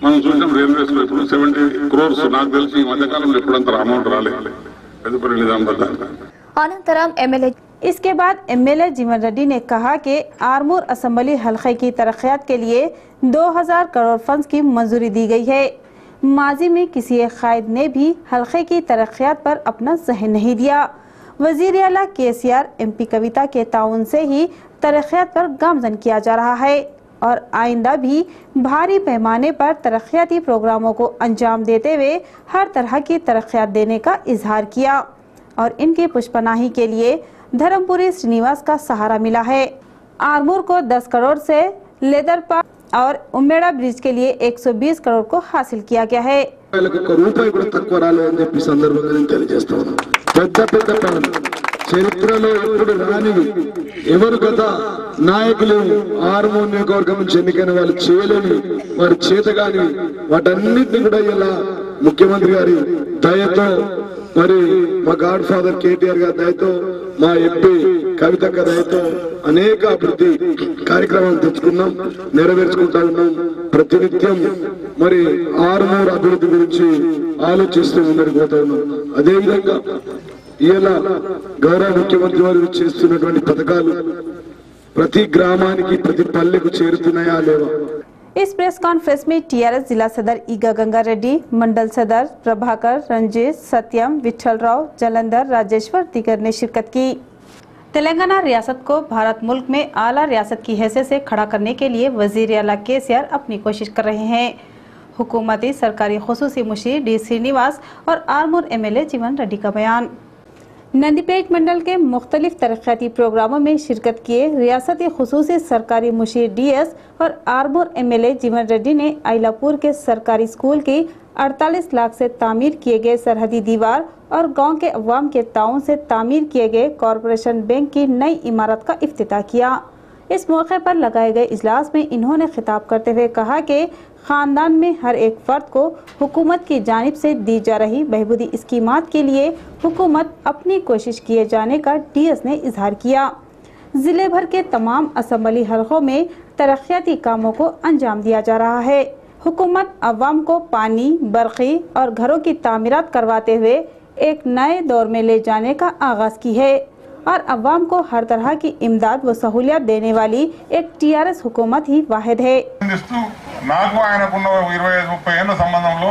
మనం చూసాం. రైల్వేస్ లో ఇప్పుడు 70 crores నాకు తెలిసి ఈ మధ్యకాలంలో ఎప్పుడంత అమౌంట్ రాలేదు పెద్దపల్లి నిజామాబాద్. अनंतरम एमएलए इसके बाद एमएलए जीवन रेड्डी ने कहा कि आरमूर असम्बली हल्के की तरक्यात के लिए 2000 करोड़ फंड्स की मंजूरी दी गई है। माजी में किसी एक कायद ने भी हल्के की तरक्यात पर अपना जहन नहीं दिया। वजीर आला केसीआर एमपी कविता के ताउन से ही तरक्यात पर गामजन किया जा रहा है। और आइंदा भी भारी पैमाने पर तरक्याती प्रोग्रामों को अंजाम देते हुए हर तरह की तरक्यात देने का इजहार किया और इनकी पुष्पनाही के लिए धर्मपुरी श्रीनिवास का सहारा मिला है। आरमूर को 10 करोड़ से लेदर पार्क और उम्मेड़ा ब्रिज के लिए 120 करोड़ को हासिल किया गया है। చరిత్రలో ఎప్పుడు రానివి ఎవరు గత నాయకులు ఆర్మూర్ నియోజకవర్గం నుంచి ఎన్నికైన వాళ్ళు చేయలేని వారి చేతగాని వాటన్నిటిని కూడా ఇలా ముఖ్యమంత్రి గారి దయతో మరి మా గాడ్ ఫాదర్ కేటీఆర్ గారి దయతో మా ఎంపీ కవితక్క దయతో అనేక అభివృద్ధి కార్యక్రమాలు తెచ్చుకున్నాం, నెరవేర్చుకుంటా ఉన్నాం। ప్రతినిత్యం మరి ఆర్మూర్ అభివృద్ధి గురించి ఆలోచిస్తూ ముందుకు పోతా ఉన్నాం। అదేవిధంగా ఇలా గౌరవ ముఖ్యమంత్రి వారు చేస్తున్నటువంటి పథకాలు ప్రతి గ్రామానికి ప్రతి పల్లెకు చేరుతున్నాయా లేవా? इस प्रेस कॉन्फ्रेंस में टीआरएस जिला सदर ईगा गंगा रेड्डी, मंडल सदर प्रभाकर, रंजीत, सत्यम, विठल राव, जलंधर, राजेश्वर दीगर ने शिरकत की। तेलंगाना रियासत को भारत मुल्क में आला रियासत की हैसियत से खड़ा करने के लिए वजीर आला केसीआर अपनी कोशिश कर रहे हैं। हुकूमती सरकारी खुसूसी मुशीर डी श्रीनिवास और आरमूर एमएलए जीवन रेड्डी का बयान। नंदीपेट मंडल के मुख्तलिफ तरक्याती प्रोग्रामों में शिरकत किए रियासती खुसूसी सरकारी मुशीर डीएस और आरमूर एमएलए जीवन रेड्डी ने आइलापुर के सरकारी स्कूल की 48 लाख से तामीर किए गए सरहदी दीवार और गांव के अवाम के ताउन से तामीर किए गए कॉरपोरेशन बैंक की नई इमारत का इफ्तिताह किया। इस मौके पर लगाए गए इजलास में इन्होंने खिताब करते हुए कहा कि खानदान में हर एक फर्द को हुकूमत की जानिब से दी जा रही बहबूदी स्कीमात के लिए हुकूमत अपनी कोशिश किए जाने का डीएस ने इजहार किया। जिले भर के तमाम असम्बली हलकों में तरक्याती कामों को अंजाम दिया जा रहा है। हुकूमत अवाम को पानी, बरक़ी और घरों की तामीरात करवाते हुए एक नए दौर में ले जाने का आगाज की है और अवाम को हर तरह की इमदाद व सहूलियत देने वाली एक टीआरएस हुकूमत ही वाहिद है। నాకు ఆయనకున్న 25-30 ఏళ్ల సంబంధంలో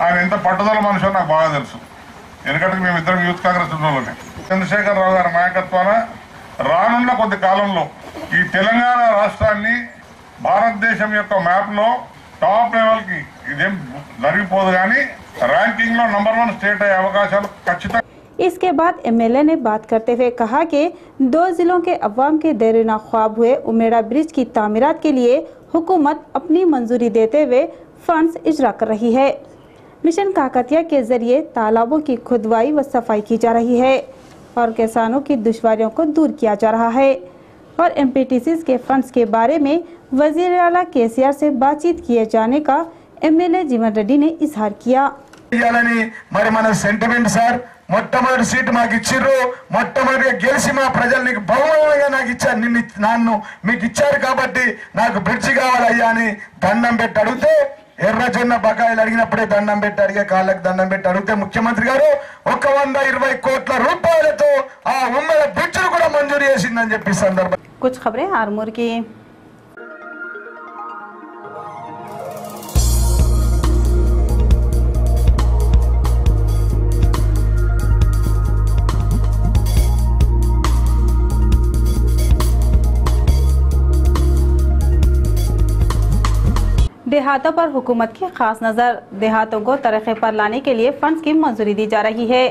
ఆయన ఎంత పట్టుదల మనిషో నాకు బాగా తెలుసు। ఎందుకంటే మేమిద్దరం యూత్ కాంగ్రెస్ ఉన్నోళ్ళమే। చంద్రశేఖర్ రావు గారి నాయకత్వాన రానున్న కొద్ది కాలంలో ఈ తెలంగాణ రాష్ట్రాన్ని భారతదేశం యొక్క మ్యాప్ లో టాప్ లెవెల్ కి ఇదేం జరిగిపోదు కానీ ర్యాంకింగ్ లో నంబర్ 1 స్టేట్ అయ్యే అవకాశాలు ఖచ్చితంగా। इसके बाद एमएलए ने बात करते हुए कहा कि 2 जिलों के अवाम के देरीना ख्वाब हुए उमेड़ा ब्रिज की तामीरात के लिए हुकूमत अपनी मंजूरी देते हुए फंड्स इजरा कर रही है। मिशन काकतिया के जरिए तालाबों की खुदवाई व सफाई की जा रही है और किसानों की दुश्वारियों को दूर किया जा रहा है और एमपीटीसी के फंड्स के बारे में वजीर आला केसीआर से बातचीत किए जाने का एमएलए जीवन रेड्डी ने इजहार किया। మరి మన సెంటిమెంట్ సార్ మొట్టమొదటి సీటు మాకు ఇచ్చిర్రు, మొట్టమొదటిగా గెలిచి మా ప్రజలు నీకు బహుమానంగా నాకు ఇచ్చారు, నన్ను మీకు ఇచ్చారు కాబట్టి నాకు బ్రిడ్జి కావాలయ్యా అని దండం పెట్టి అడిగితే ఎర్రజొన్న బకాయిలు అడిగినప్పుడే దండం పెట్టి అడిగే కాళ్ళకి దండం పెట్టి అడిగితే ముఖ్యమంత్రి గారు 120 కోట్ల రూపాయలతో ఆ ఉమ్మడి బ్రిడ్జిని కూడా మంజూరు చేసిందని చెప్పి సందర్భం। कुछ खबरें आरमूर की। देहातों पर हुकूमत की खास नज़र। देहातों को तरक्की पर लाने के लिए फंड्स की मंजूरी दी जा रही है।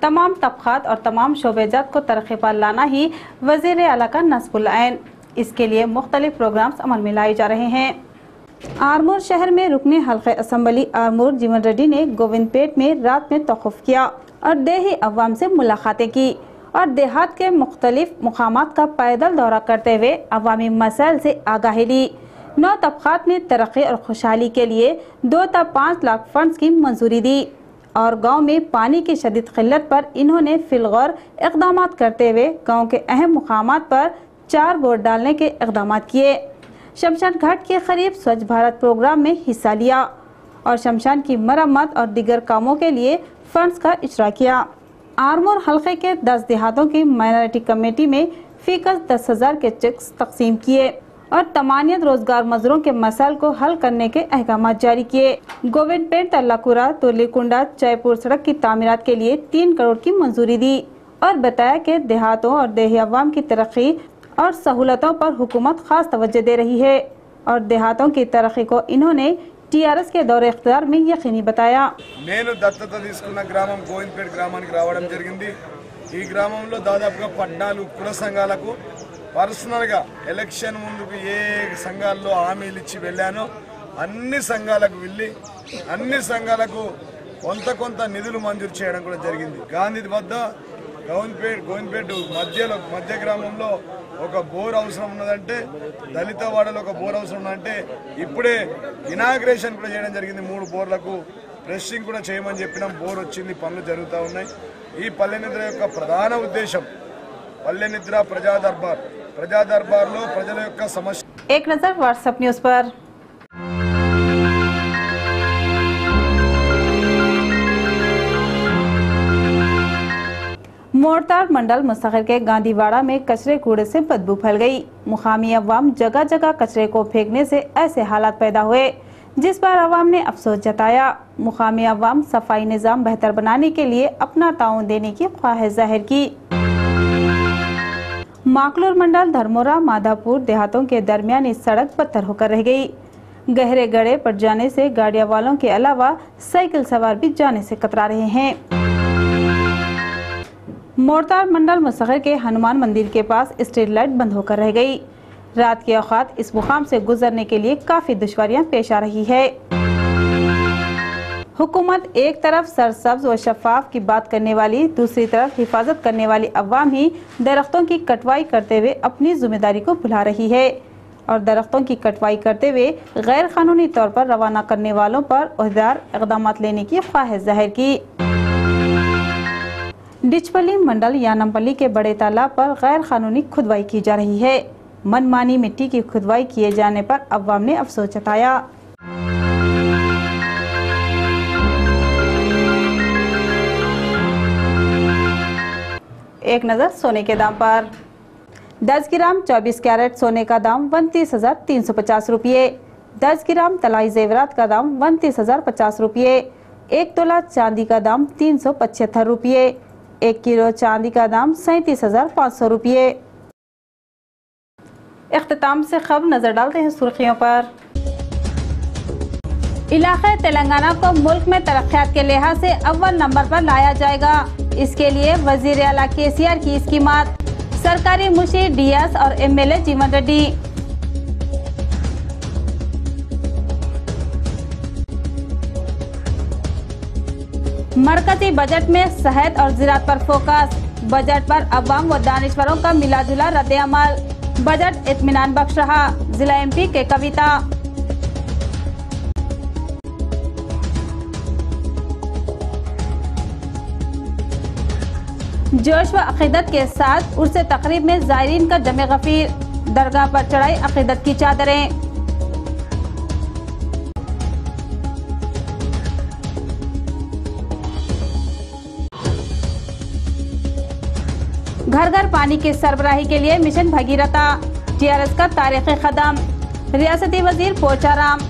तमाम तबक़ात और तमाम शोबेजात को तरक्की पर लाना ही वज़ीर आला का नस्बुल ऐन। इसके लिए मुख्तलिफ प्रोग्राम्स अमल में लाए जा रहे हैं। आरमूर शहर में रुकने हल्क़े असम्बली आरमूर जीवन रेड्डी ने गोविंदपेट में रात में तौक़ुफ़ किया और देही अवाम से मुलाकातें की और देहात के मुख्तलिफ मुकामात का पैदल दौरा करते हुए अवामी मसाइल से आगाही ली। 9 तबक़ात में तरक्की और खुशहाली के लिए 2 से 5 लाख फंड्स की मंजूरी दी और गांव में पानी की शदीद किल्लत पर इन्होंने फिलगौर इक़दाम करते हुए गांव के अहम मुकामात पर 4 बोर्ड डालने के इक़दाम किए। शमशान घाट के करीब स्वच्छ भारत प्रोग्राम में हिस्सा लिया और शमशान की मरम्मत और दीगर कामों के लिए फंड्स का इजरा किया। आरमूर हल्के के 10 देहातों की माइनॉरिटी कमेटी में फीकस 10,000 के चेक्स तकसीम किए और 8 रोजगार मजदूरों के मसाइल को हल करने के अहकाम जारी किए। गोविंदपेट तल्लाकुरा तुर्लीकुंडा जयपुर सड़क की तामीरात के लिए 3 करोड़ की मंजूरी दी और बताया कि देहातों और देही अवाम की तरक्की और सहूलतों पर हुकूमत खास तवज्जो दे रही है और देहातों की तरक्की को इन्होंने टीआरएस के दौरे इख्तियार में यकीनी बताया। నేను దత్తత తీసుకున్న గ్రామం గోవింద్పేట గ్రామానికి రావడం జరిగింది। ఈ గ్రామంలో దాదాపుగా 14 కుల సంఘాలకు పర్సనల్గా ఎలక్షన్ ముందుకు ఏ సంఘాల్లో హామీలు ఇచ్చి వెళ్ళానో అన్ని సంఘాలకు వెళ్ళి అన్ని సంఘాలకు కొంత నిధులు మంజూరు చేయడం కూడా జరిగింది। గాంధీ వద్ద గోవింద్పేట మధ్య గ్రామంలో ఒక బోర్ అవసరం ఉన్నదంటే, దళిత వాడలో ఒక బోర్ అవసరం ఉన్నదంటే ఇప్పుడే ఇనాగ్రేషన్ కూడా చేయడం జరిగింది। 3 బోర్లకు ప్రెస్సింగ్ కూడా చేయమని చెప్పినాం। బోర్ వచ్చింది, పనులు జరుగుతూ ఉన్నాయి। ఈ పల్లె నిద్ర యొక్క ప్రధాన ఉద్దేశం పల్లె నిద్ర ప్రజా దర్బార్లో ప్రజల యొక్క సమస్య। एक नजर व्हाट्सएप न्यूज पर। मोड़ताड़ मंडल मुस्तकिल के गांधीवाड़ा में कचरे कूड़े से बदबू फैल गई। मुकामी अवाम जगह जगह कचरे को फेंकने से ऐसे हालात पैदा हुए जिस पर अवाम ने अफसोस जताया। मुकामी अवाम सफाई निज़ाम बेहतर बनाने के लिए अपना ताउन देने की ख्वाहिश जाहिर की। माकलूर मंडल धर्मोरा माधापुर देहातों के दरमियान इस सड़क बदतर होकर रह गई। गहरे गड्ढे पड़ जाने से गाड़ियां वालों के अलावा साइकिल सवार भी जाने से कतरा रहे हैं। मोड़ताड़ मंडल मुस्तकिल के हनुमान मंदिर के पास स्ट्रीट लाइट बंद होकर रह गई। रात के औकात इस मुकाम से गुजरने के लिए काफी दुश्वारियां पेश आ रही है। हुकूमत एक तरफ सरसब्ज व शफाफ की बात करने वाली, दूसरी तरफ हिफाजत करने वाली अवाम ही दरख्तों की कटवाई करते हुए अपनी जिम्मेदारी को भुला रही है और दरख्तों की कटवाई करते हुए गैर कानूनी तौर पर रवाना करने वालों पर औहदेदार इक़दाम लेने की ख्वाहिश जाहिर की। डिचपल्ली मंडल यानमपल्ली के बड़े तालाब पर गैर कानूनी खुदवाई की जा रही है। मनमानी मिट्टी की खुदवाई किए जाने पर अवाम ने अफसोस जताया। एक नजर सोने के दाम पर। 10 ग्राम 24 कैरेट सोने का दाम 29,350 रुपये। 10 ग्राम तलाई जेवरात का दाम 29,050 रुपये। 1 तोला चांदी का दाम 375 रुपये। 1 किलो चांदी का दाम 37,500 रुपये। इख्तिताम से खबर नजर डालते हैं सुर्खियों पर। इलाके तेलंगाना को मुल्क में तरक्यात के लिहाज से अव्वल नंबर पर लाया जाएगा। इसके लिए वजीर आला केसीआर की स्कीमात। सरकारी मुशीर डीएस और एमएलए जीवन रेड्डी। मरकजी बजट में सेहत और ज़राअत पर फोकस। बजट पर अवाम व दानिश्वरों का मिला जुला रद्द-ए-अमल। बजट इत्मीनान बख्श रहा, जिला एमपी के कविता। जोश व अकीदत के साथ उर्स तकरीब में ज़ायरीन का जमे गफीर। दरगाह पर चढ़ाई अकीदत की चादरें। घर घर पानी की सरबराही के लिए मिशन भगीरथा। टीआरएस का तारीखी कदम। रियासती वजीर पोचाराम।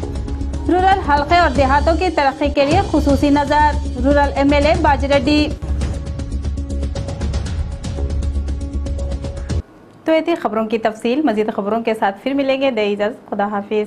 रूरल हल्के और देहातों की तरक्की के लिए खुसूसी नजर। Rural MLA Bajireddy. तो ये थी खबरों की तफसील। मजीद खबरों के साथ फिर मिलेंगे। दे इजाज़त, खुदा हाफिज।